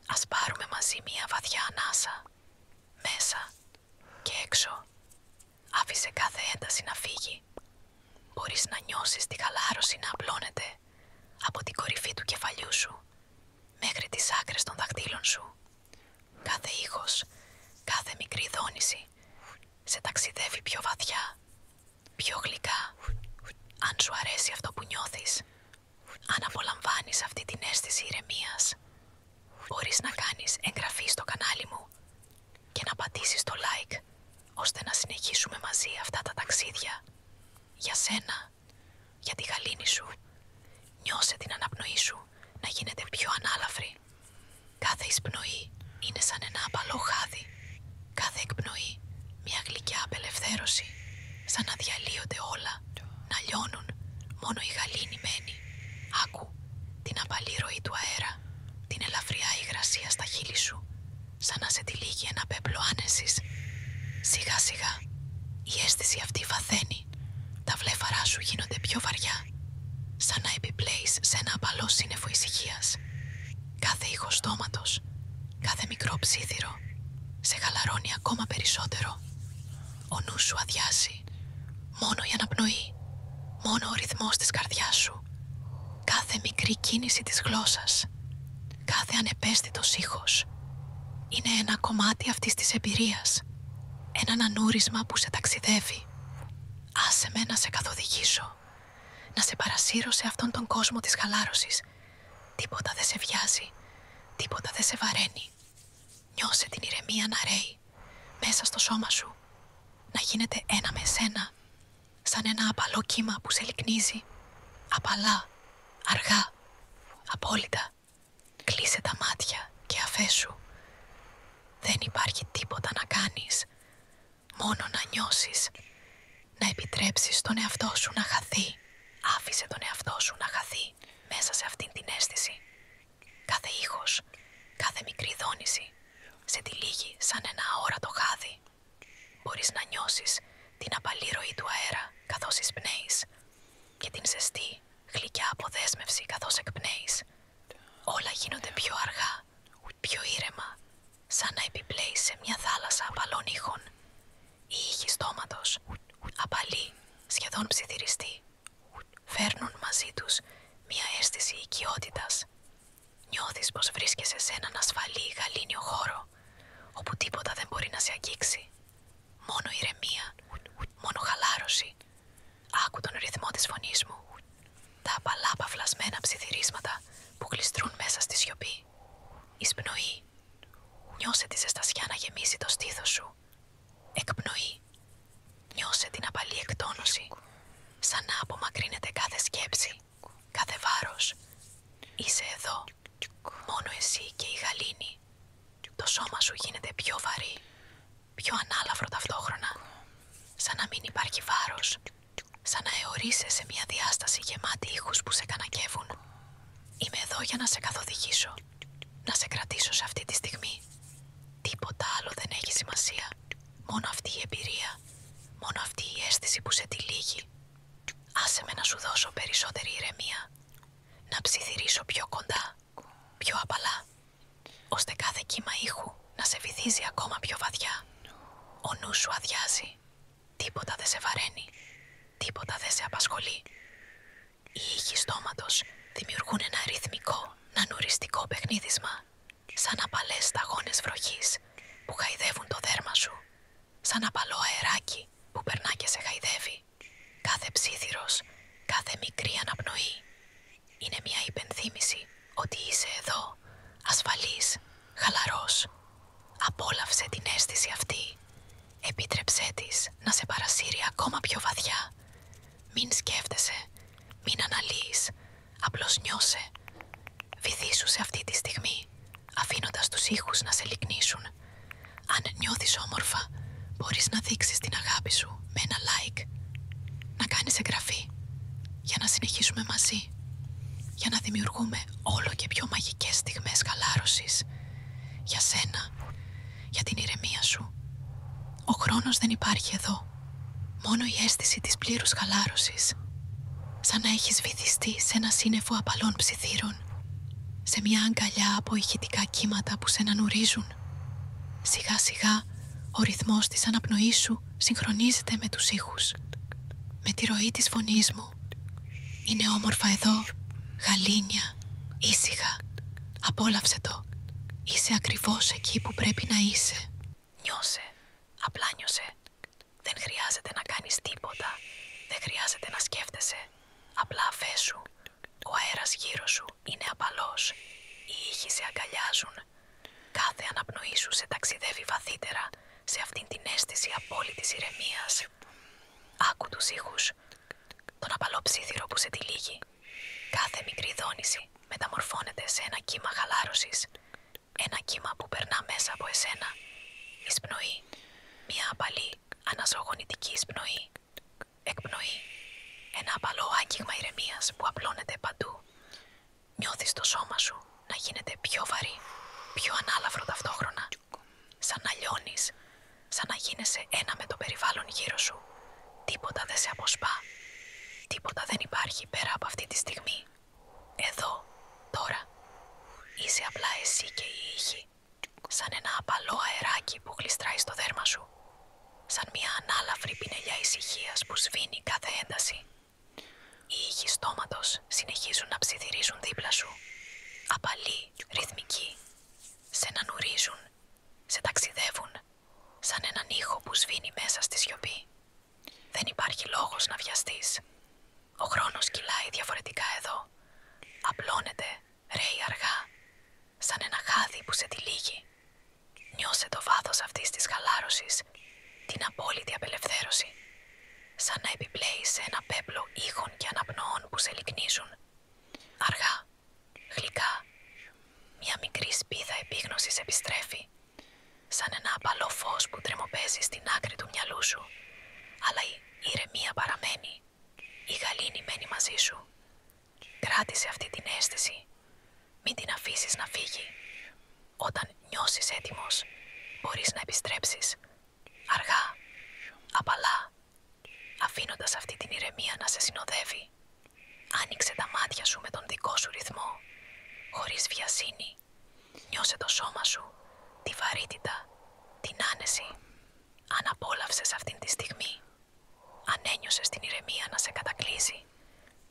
Ας πάρουμε μαζί μια βαθιά ανάσα, μέσα και έξω. Άφησε κάθε ένταση να φύγει. Μπορείς να νιώσεις τη χαλάρωση να απλώνεται από την κορυφή του κεφαλιού σου μέχρι τις άκρες των δαχτύλων σου. Κάθε ήχος, κάθε μικρή δόνηση σε ταξιδεύει πιο βαθιά, πιο γλυκά. Αν σου αρέσει αυτό που νιώθεις, αν απολαμβάνεις αυτή την αίσθηση ηρεμίας, μπορείς να κάνεις εγγραφή στο κανάλι μου και να πατήσεις το like, ώστε να συνεχίσουμε μαζί αυτά τα ταξίδια. Για σένα, για τη γαλήνη σου. Νιώσε την αναπνοή σου να γίνεται πιο ανάλαφρη. Κάθε εισπνοή είναι σαν ένα απαλό χάδι. Κάθε εκπνοή μια γλυκιά απελευθέρωση, σαν να διαλύονται όλα, να λιώνουν, μόνο η γαλήνη μένει. Άκου την απαλή ροή του αέρα, την ελαφριά υγρασία στα χείλη σου, σαν να σε τυλίγει ένα πέπλο άνεσης. Σιγά σιγά η αίσθηση αυτή βαθαίνει, τα βλέφαρά σου γίνονται πιο βαριά, σαν να επιπλέεις σε ένα απαλό σύννεφο ησυχίας. Κάθε ήχος στόματος, κάθε μικρό ψίθυρο σε χαλαρώνει ακόμα περισσότερο. Ο νους σου αδειάζει. Μόνο η αναπνοή, μόνο ο ρυθμός της καρδιάς σου, κάθε μικρή κίνηση της γλώσσας, κάθε ανεπαίσθητος ήχος είναι ένα κομμάτι αυτής της εμπειρίας, ένα ανούρισμα που σε ταξιδεύει. Άσε με να σε καθοδηγήσω, να σε παρασύρω σε αυτόν τον κόσμο της χαλάρωσης. Τίποτα δεν σε βιάζει, τίποτα δεν σε βαραίνει. Νιώσε την ηρεμία να ρέει μέσα στο σώμα σου, να γίνεται ένα με σένα, σαν ένα απαλό κύμα που σε λυκνίζει. Απαλά, αργά, απόλυτα. Κλείσε τα μάτια και αφέσου. Δεν υπάρχει τίποτα να κάνεις, μόνο να νιώσεις, να επιτρέψεις τον εαυτό σου να χαθεί. Άφησε τον εαυτό σου να χαθεί μέσα σε αυτήν την αίσθηση. Κάθε ήχος, κάθε μικρή δόνηση σε τυλίγει σαν ένα αόρατο χάδι. Μπορείς να νιώσεις την απαλή ροή του αέρα καθώς εισπνέεις και την ζεστή, γλυκιά αποδέσμευση καθώς εκπνέεις. Όλα γίνονται πιο αργά, πιο ήρεμα, σαν να επιπλέεις σε μια θάλασσα απαλών ήχων. Οι ήχοι στόματος, απαλοί, σχεδόν ψιθυριστοί, φέρνουν μαζί τους μια αίσθηση οικειότητας. Νιώθεις πως βρίσκεσαι σε έναν ασφαλή γαλήνιο χώρο, όπου τίποτα δεν μπορεί να σε αγγίξει. Μόνο ηρεμία, μόνο χαλάρωση. Άκου τον ρυθμό της φωνής μου, τα απαλά παυλασμένα ψιθυρίσματα που γλιστρούν μέσα στη σιωπή. Εισπνοή, νιώσε τη ζεστασιά να γεμίσει το στήθος σου. Εκπνοή, νιώσε την απαλή εκτόνωση, σαν να απομακρύνεται κάθε σκέψη, κάθε βάρος. Είσαι εδώ, μόνο εσύ και η γαλήνη. Το σώμα σου γίνεται πιο βαρύ, πιο ανάλαφρο ταυτόχρονα, σαν να μην υπάρχει βάρος, σαν να αιωρείσαι σε μια διάσταση γεμάτη ήχους που σε κανακεύουν. Είμαι εδώ για να σε καθοδηγήσω, να σε κρατήσω σε αυτή τη στιγμή. Τίποτα άλλο δεν έχει σημασία, μόνο αυτή η εμπειρία, μόνο αυτή η αίσθηση που σε τυλίγει. Άσε με να σου δώσω περισσότερη ηρεμία, να ψιθυρίσω πιο κοντά, πιο απαλά, ώστε κάθε κύμα ήχου να σε βυθίζει ακόμα πιο βαθιά. Ο νους σου αδειάζει, τίποτα δεν σε βαραίνει, τίποτα δεν σε απασχολεί. Οι ήχοι στόματος δημιουργούν ένα ρυθμικό, νανουριστικό παιχνίδισμα, σαν απαλές σταγόνες βροχής που χαϊδεύουν το δέρμα σου, σαν απαλό αεράκι που περνά και σε χαϊδεύει. Κάθε ψίθυρος, κάθε μικρή αναπνοή είναι μια υπενθύμηση ότι είσαι εδώ, ασφαλής, χαλαρός. Απόλαυσε την αίσθηση αυτή. Επίτρεψέ της να σε παρασύρει ακόμα πιο βαθιά. Μην σκέφτεσαι, μην αναλύεις, απλώς νιώσε. Βυθίσου σε αυτή τη στιγμή, αφήνοντας τους ήχους να σε λυκνήσουν. Αν νιώθεις όμορφα, μπορείς να δείξεις την αγάπη σου με ένα like, να κάνεις εγγραφή για να συνεχίσουμε μαζί, για να δημιουργούμε όλο και πιο μαγικές στιγμές χαλάρωσης. Για σένα, για την ηρεμία σου. Ο χρόνος δεν υπάρχει εδώ. Μόνο η αίσθηση της πλήρους χαλάρωσης. Σαν να έχεις βυθιστεί σε ένα σύννεφο απαλών ψιθύρων. Σε μια αγκαλιά από ηχητικά κύματα που σε ανανουρίζουν. Σιγά σιγά ο ρυθμός της αναπνοής σου συγχρονίζεται με τους ήχους. Με τη ροή της φωνής μου. Είναι όμορφα εδώ, γαλήνια, ήσυχα. Απόλαυσε το. Είσαι ακριβώς εκεί που πρέπει να είσαι. Νιώσε, απλά νιώσε. Δεν χρειάζεται να κάνεις τίποτα. Δεν χρειάζεται να σκέφτεσαι. Απλά αφέσου. Ο αέρας γύρω σου είναι απαλός. Οι ήχοι σε αγκαλιάζουν. Κάθε αναπνοή σου σε ταξιδεύει βαθύτερα σε αυτήν την αίσθηση απόλυτης ηρεμίας. Άκου τους ήχους. Τον απαλό ψίθυρο που σε τυλίγει. Κάθε μικρή δόνηση μεταμορφώνεται σε ένα κύμα χαλάρωσης. Ένα κύμα που περνά μέσα από εσένα. Εισπνοή. Μια απαλή, αναζωογονητική εισπνοή. Εκπνοή. Ένα απαλό άγγιγμα ηρεμίας που απλώνεται παντού. Νιώθεις το σώμα σου να γίνεται πιο βαρύ, πιο ανάλαφρο ταυτόχρονα. Σαν να λιώνεις, σαν να γίνεσαι ένα με το περιβάλλον γύρω σου. Τίποτα δεν σε αποσπά. Τίποτα δεν υπάρχει πέρα από αυτή τη στιγμή. Εδώ, τώρα. Είσαι απλά εσύ και οι ήχοι. Σαν ένα απαλό αεράκι που γλιστράει στο δέρμα σου. Σαν μια ανάλαφρη πινελιά ησυχίας που σβήνει κάθε ένταση. Οι ήχοι στόματος συνεχίζουν να ψιθυρίζουν δίπλα σου. Απαλοί, ρυθμικοί. Σε νανουρίζουν. Σε ταξιδεύουν. Σαν έναν ήχο που σβήνει μέσα στη σιωπή. Δεν υπάρχει λόγος να βιαστείς. Ο χρόνος κυλάει διαφορετικά εδώ. Απλώνεται, ρέει αργά. Σαν ένα χάδι που σε τυλίγει. Νιώσε το βάθος αυτής της χαλάρωσης. Την απόλυτη απελευθέρωση. Σαν να επιπλέεις σε ένα πέπλο ήχων και αναπνοών που σε λυκνίζουν. Αργά, γλυκά. Μια μικρή σπίδα επίγνωσης επιστρέφει. Σαν ένα απαλό φως που τρεμοπαίζει στην άκρη του μυαλού σου. Αλλά η ηρεμία παραμένει. Η γαλήνη μένει μαζί σου. Κράτησε αυτή την αίσθηση. Μην την αφήσεις να φύγει. Όταν νιώσεις έτοιμος, μπορείς να επιστρέψεις. Αργά, απαλά, αφήνοντας αυτή την ηρεμία να σε συνοδεύει. Άνοιξε τα μάτια σου με τον δικό σου ρυθμό, χωρίς βιασύνη. Νιώσε το σώμα σου, τη βαρύτητα, την άνεση. Αν απόλαυσες αυτήν τη στιγμή, αν ένιωσες την ηρεμία να σε κατακλείζει,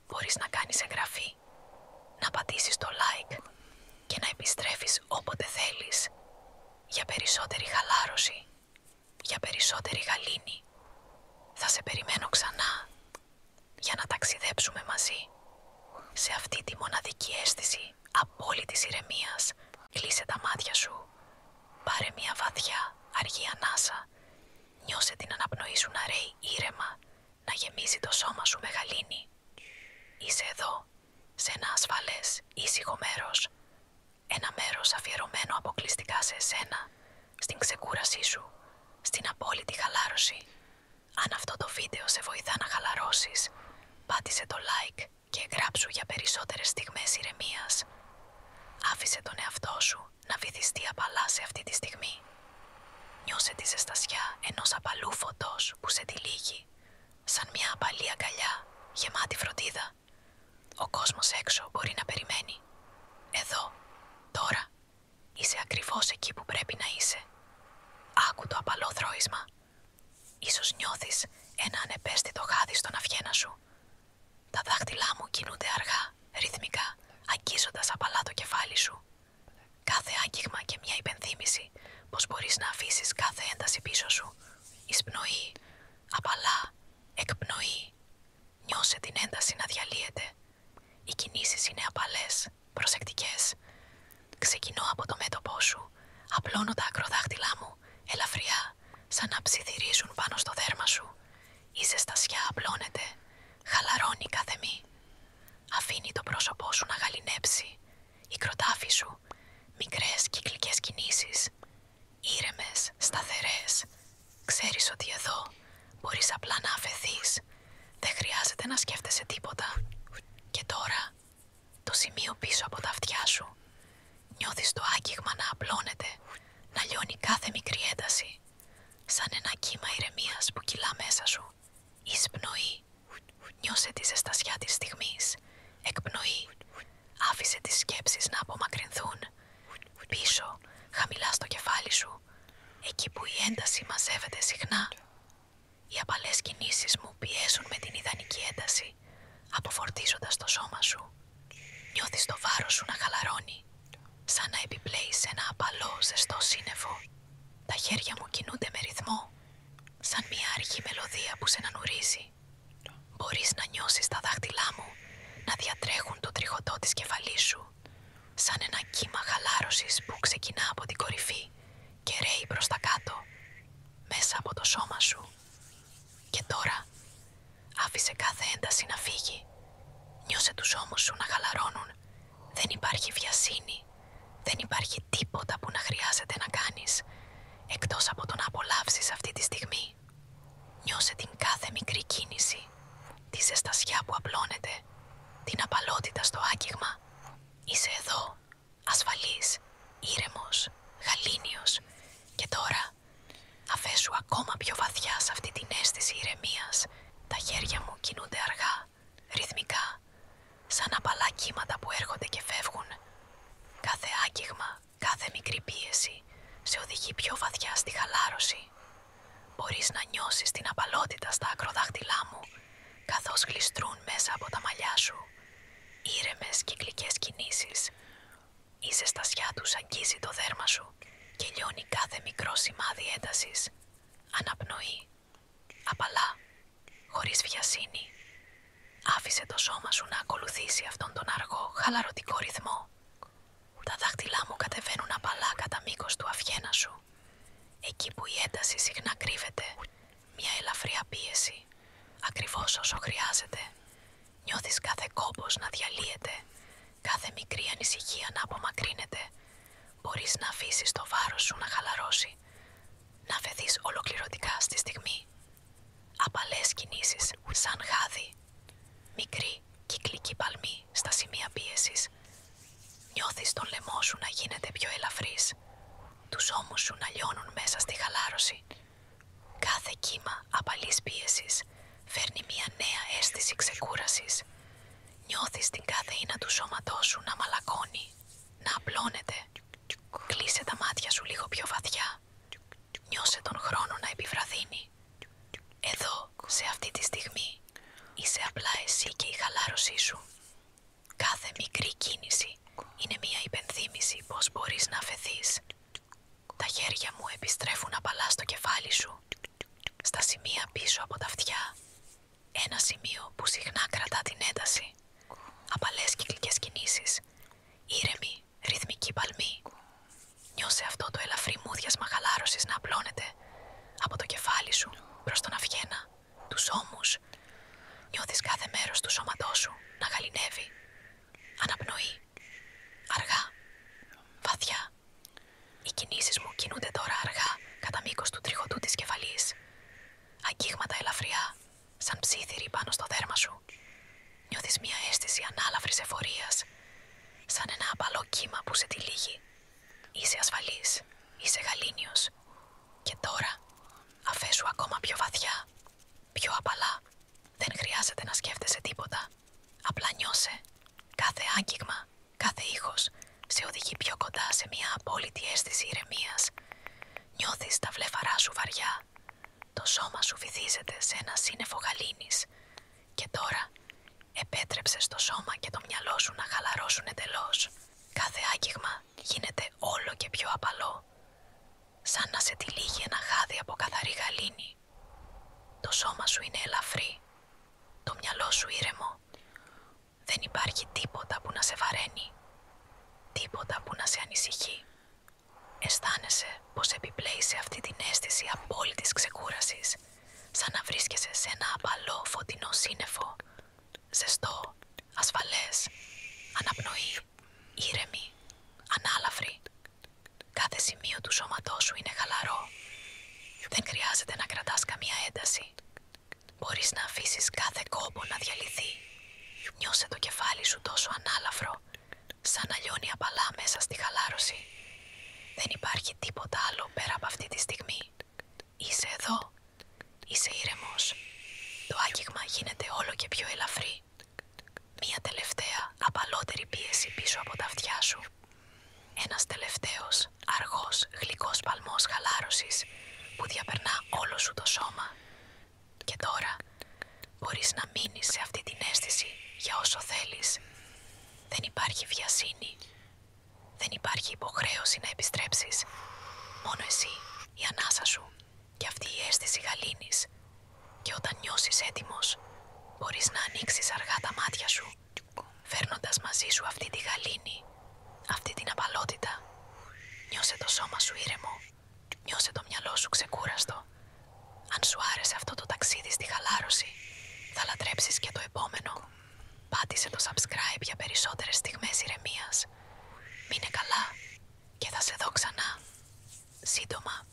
μπορείς να κάνεις εγγραφή, να πατήσεις το like και να επιστρέφεις όποτε θέλεις. Για περισσότερη χαλάρωση, για περισσότερη γαλήνη. Θα σε περιμένω ξανά για να ταξιδέψουμε μαζί σε αυτή τη μοναδική αίσθηση απόλυτης ηρεμίας. Κλείσε τα μάτια σου. Πάρε μια βαθιά, αργή ανάσα. Νιώσε την αναπνοή σου να ρέει ήρεμα, να γεμίζει το σώμα σου με γαλήνη. Είσαι εδώ, σε ένα ασφαλές, ήσυχο μέρος. Ένα μέρος αφιερωμένο αποκλειστικά σε εσένα, στην ξεκούρασή σου, στην απόλυτη χαλάρωση. Αν αυτό το βίντεο σε βοηθά να χαλαρώσεις, πάτησε το like και εγγράψου για περισσότερες στιγμές ηρεμίας. Άφησε τον εαυτό σου να βυθιστεί απαλά σε αυτή τη στιγμή. Νιώσε τη ζεστασιά ενός απαλού φωτός που σε τυλίγει, σαν μια απαλή αγκαλιά γεμάτη φροντίδα. Ο κόσμος έξω μπορεί να περιμένει. Εδώ, τώρα, είσαι ακριβώς εκεί που πρέπει να είσαι. Άκου το απαλό θρώισμα. Ίσως νιώθεις ένα ανεπαίσθητο χάδι στον αυγένα σου. Τα δάχτυλά μου κινούνται αργά, ρυθμικά, αγγίζοντας απαλά το κεφάλι σου. Κάθε άγγιγμα και μια υπενθύμηση πως μπορείς να αφήσεις κάθε ένταση πίσω σου. Εισπνοή, απαλά, εκπνοή. Νιώσε την ένταση να διαλύεται. Οι κινήσεις είναι απαλές, προσεκτικές. Ξεκινώ από το μέτωπό σου. Απλώνω τα ακροδάχτυλά μου, ελαφριά, σαν να ψιθυρίζουν πάνω στο δέρμα σου. Η ζεστασιά απλώνεται, χαλαρώνει κάθε μη. Αφήνει το πρόσωπό σου να γαληνέψει. Η κροτάφη σου, μικρές κυκλικές κινήσεις. Ήρεμες, σταθερές. Ξέρεις ότι εδώ μπορείς απλά να αφεθείς. Δεν χρειάζεται να σκέφτεσαι τίποτα. τώρα, το σημείο πίσω από τα αυτιά σου. Νιώθεις το άγγιγμα να απλώνεται, να λιώνει κάθε μικρή ένταση. Σαν ένα κύμα ηρεμίας που κυλά μέσα σου. Εισπνοή. Νιώσε τη ζεστασιά της στιγμής. Εκπνοή. Άφησε τις σκέψεις να απομακρυνθούν. Πίσω, χαμηλά στο κεφάλι σου. Εκεί που η ένταση μαζεύεται συχνά. Οι απαλές κινήσεις μου πιέζουν με την ιδανική ένταση, αποφορτίζοντας το σώμα σου. Νιώθεις το βάρος σου να χαλαρώνει, σαν να επιπλέεις σε ένα απαλό ζεστό σύννεφο. Τα χέρια μου κινούνται με ρυθμό, σαν μια αργή μελωδία που σε νανουρίζει. Μπορείς να νιώσεις τα δάχτυλά μου να διατρέχουν το τριχωτό της κεφαλής σου, σαν ένα κύμα χαλάρωσης που ξεκινά από την κορυφή και ρέει προς τα κάτω, μέσα από το σώμα σου. Και τώρα, άφησε κάθε ένταση να φύγει. Νιώσε τους ώμους σου να χαλαρώνουν. Δεν υπάρχει βιασύνη. Δεν υπάρχει τίποτα που να χρειάζεται να κάνεις, εκτός από το να απολαύσεις αυτή τη στιγμή. Νιώσε την κάθε μικρή κίνηση, τη ζεστασιά που απλώνεται, την απαλότητα στο άγγιγμα. Είσαι εδώ, ασφαλής, ήρεμος, γαλήνιος. Και τώρα, αφέσου ακόμα πιο βαθιά σε αυτή την αίσθηση ηρεμίας. Τα χέρια μου κινούνται αργά, ρυθμικά, σαν απαλά κύματα που έρχονται και φεύγουν. Κάθε άγγιγμα, κάθε μικρή πίεση σε οδηγεί πιο βαθιά στη χαλάρωση. Μπορείς να νιώσεις την απαλότητα στα ακροδάχτυλά μου, καθώς γλιστρούν μέσα από τα μαλλιά σου. Ήρεμες κυκλικές κινήσεις. Η ζεστασιά τους αγγίζει το δέρμα σου και λιώνει κάθε μικρό σημάδι έντασης. Αναπνοή. Απαλά, χωρίς βιασύνη. Άφησε το σώμα σου να ακολουθήσει αυτόν τον αργό, χαλαρωτικό ρυθμό. Τα δάχτυλά μου κατεβαίνουν απαλά κατά μήκος του αυγένα σου. Εκεί που η ένταση συχνά κρύβεται, μια ελαφριά πίεση, ακριβώς όσο χρειάζεται. Νιώθεις κάθε κόμπος να διαλύεται, κάθε μικρή ανησυχία να απομακρύνεται. Μπορείς να αφήσεις το βάρος σου να χαλαρώσει, να αφαιθείς ολοκληρωτικά στη στιγμή. Απαλές κινήσεις, σαν χάδι. Μικρή κυκλική παλμή στα σημεία πίεσης. Νιώθεις τον λαιμό σου να γίνεται πιο ελαφρύς, τους ώμους σου να λιώνουν μέσα στη χαλάρωση. Κάθε κύμα απαλής πίεσης φέρνει μια νέα αίσθηση ξεκούρασης. Νιώθεις την κάθε ίνα του σώματός σου να μαλακώνει, να απλώνεται. Κλείσε τα μάτια σου λίγο πιο βαθιά. Νιώσε τον χρόνο να επιβραδύνει. Εδώ, σε αυτή τη στιγμή, είσαι απλά εσύ και η χαλάρωσή σου. Κάθε μικρή κίνηση είναι μια υπενθύμηση πως μπορείς να αφαιθείς. Τα χέρια μου επιστρέφουν απαλά στο κεφάλι σου, στα σημεία πίσω από τα αυτιά. Ένα σημείο που συχνά κρατά την ένταση. Απαλές κυκλικές κινήσεις, ήρεμη, ρυθμική παλμή. Νιώσε αυτό το ελαφρύ μούδιασμα χαλάρωσης να απλώνεται από το κεφάλι σου προς τον αυγένα, τους ώμους. Νιώθεις κάθε μέρος του σώματός σου να γαληνεύει. Αναπνοή. Αργά. Βαθιά. Οι κινήσεις μου κινούνται τώρα αργά κατά μήκος του τριχωτού της κεφαλής. Αγγίγματα ελαφριά, σαν ψήθυροι πάνω στο δέρμα σου. Νιώθεις μια αίσθηση ανάλαφρης εφορίας, σαν ένα απαλό κύμα που σε τυλίγει. Είσαι ασφαλής, είσαι γαλήνιος. Και τώρα, αφέσου ακόμα πιο βαθιά, πιο απαλά. Δεν χρειάζεται να σκέφτεσαι τίποτα. Απλά νιώσε. Κάθε άγγιγμα, κάθε ήχος σε οδηγεί πιο κοντά σε μια απόλυτη αίσθηση ηρεμίας. Νιώθεις τα βλέφαρά σου βαριά. Το σώμα σου βυθίζεται σε ένα σύννεφο γαλήνης. Και τώρα, επέτρεψε στο σώμα και το μυαλό σου να χαλαρώσουν εντελώς. Κάθε άγγιγμα γίνεται όλο και πιο απαλό. Σαν να σε τυλίγει ένα χάδι από καθαρή γαλήνη. Το σώμα σου είναι ελαφρύ. Το μυαλό σου ήρεμο. Δεν υπάρχει τίποτα που να σε βαραίνει. Τίποτα που να σε ανησυχεί. Αισθάνεσαι πως επιπλέεις σε αυτή την αίσθηση απόλυτης ξεκούρασης, σαν να βρίσκεσαι σε ένα απαλό φωτεινό σύννεφο. Ζεστό, ασφαλές, αναπνοή, ήρεμη, ανάλαφρη. Κάθε σημείο του σώματός σου είναι χαλαρό. Δεν χρειάζεται να κρατάς καμία ένταση. Μπορείς να αφήσεις κάθε κόμπο να διαλυθεί. Νιώσε Νιώσε το κεφάλι σου τόσο ανάλαφρο, σαν να λιώνει απαλά μέσα στη χαλάρωση. Δεν υπάρχει τίποτα άλλο πέρα από αυτή τη στιγμή. Είσαι εδώ. Είσαι ήρεμος. Το άγγιγμα γίνεται όλο και πιο ελαφρύ. Μία τελευταία, απαλότερη πίεση πίσω από τα αυτιά σου. Ένας τελευταίος, αργός, γλυκός παλμός χαλάρωσης που διαπερνά όλο σου το σώμα. Και τώρα μπορείς να μείνεις σε αυτή την αίσθηση για όσο θέλεις. Δεν υπάρχει βιασύνη. Δεν υπάρχει υποχρέωση να επιστρέψεις. Μόνο εσύ, η ανάσα σου και αυτή η αίσθηση γαλήνης. Και όταν νιώσεις έτοιμος, μπορείς να ανοίξεις αργά τα μάτια σου, φέρνοντας μαζί σου αυτή τη γαλήνη, αυτή την απαλότητα. Νιώσε το σώμα σου ήρεμο. Νιώσε το μυαλό σου ξεκούραστο. Αν σου άρεσε αυτό το ταξίδι στη χαλάρωση, θα λατρέψεις και το επόμενο. Πάτησε το subscribe για περισσότερες στιγμές ηρεμίας. Μείνε καλά και θα σε δω ξανά. Σύντομα.